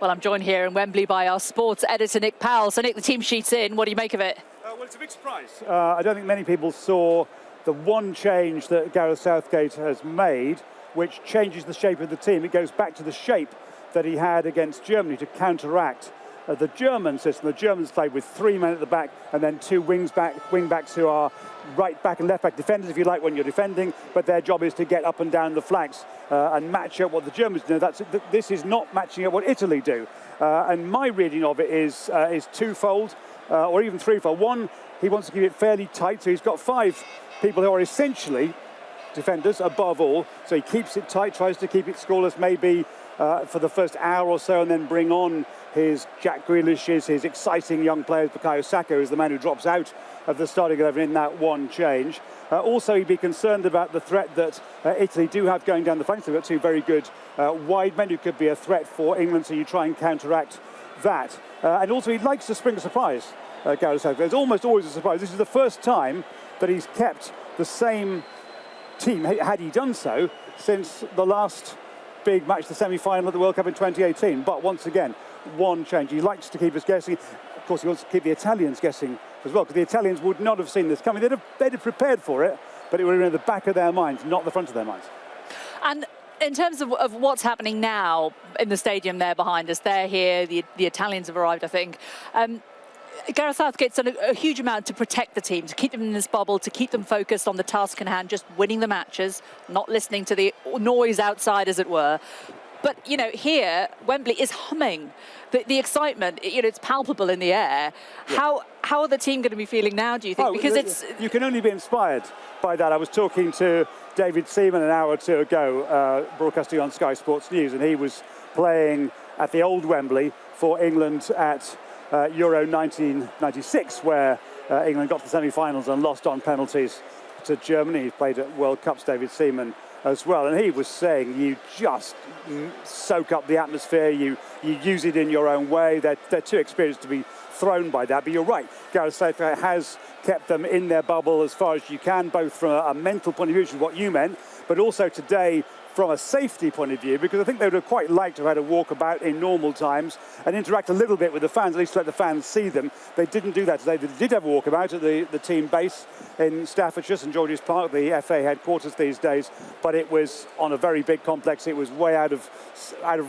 Well, I'm joined here in Wembley by our sports editor, Nick Powell. So, Nick, the team sheet's in. What do you make of it? Well, it's a big surprise. I don't think many people saw the one change that Gareth Southgate has made, which changes the shape of the team. It goes back to the shape that he had against Germany to counteract the German system. The Germans played with 3 men at the back and then two wing backs who are right back and left back defenders, if you like, when you're defending, but their job is to get up and down the flanks and match up what the Germans do. This is not matching up what Italy do. And my reading of it is twofold, or even threefold. One, he wants to keep it fairly tight, so he's got 5 people who are essentially defenders above all, so he keeps it tight, tries to keep it scoreless maybe for the first hour or so, and then bring on his Jack Grealishes, his exciting young players. Bukayo Saka is the man who drops out of the starting 11 in that one change. Also, he'd be concerned about the threat that Italy do have going down the flanks. They've got 2 very good wide men who could be a threat for England, so you try and counteract that. And also, he likes to spring a surprise, Gareth Southgate. There's almost always a surprise. This is the first time that he's kept the same team, had he done so, since the last big match, the semi-final at the World Cup in 2018. But once again, one change. He likes to keep us guessing. Of course, he wants to keep the Italians guessing as well, because the Italians would not have seen this coming. They'd have prepared for it, but it would have been in the back of their minds, not the front of their minds. And in terms of what's happening now in the stadium there behind us, they're here, the Italians have arrived, I think. Gareth Southgate's done a huge amount to protect the team, to keep them in this bubble, to keep them focused on the task in hand, just winning the matches, not listening to the noise outside, as it were. But, you know, here, Wembley is humming. The excitement, you know, it's palpable in the air. Yeah. How are the team going to be feeling now, do you think? Because you can only be inspired by that. I was talking to David Seaman an hour or two ago, broadcasting on Sky Sports News, and he was playing at the old Wembley for England at Euro 1996, where England got to the semi-finals and lost on penalties to Germany. He played at World Cups, David Seaman, as well, and he was saying you just soak up the atmosphere, you use it in your own way. They're too experienced to be thrown by that. But you're right, Gareth Southgate has kept them in their bubble as far as you can, both from a mental point of view, which is what you meant, but also today from a safety point of view, because I think they would have quite liked to have had a walkabout in normal times and interact a little bit with the fans, at least let the fans see them. They didn't do that today. They did have a walkabout at the team base in Staffordshire, St George's Park, the FA headquarters these days, but it was on a very big complex. It was way out of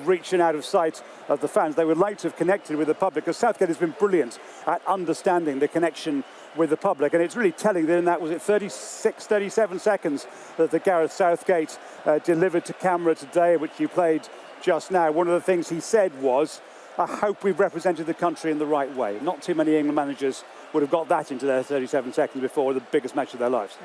reach and out of sight of the fans. They would like to have connected with the public, because Southgate has been brilliant at understanding the connection with the public, and it's really telling that in that, was it 37 seconds that the Gareth Southgate delivered to camera today, which you played just now. One of the things he said was, I hope we've represented the country in the right way. Not too many England managers would have got that into their 37 seconds before the biggest match of their lives.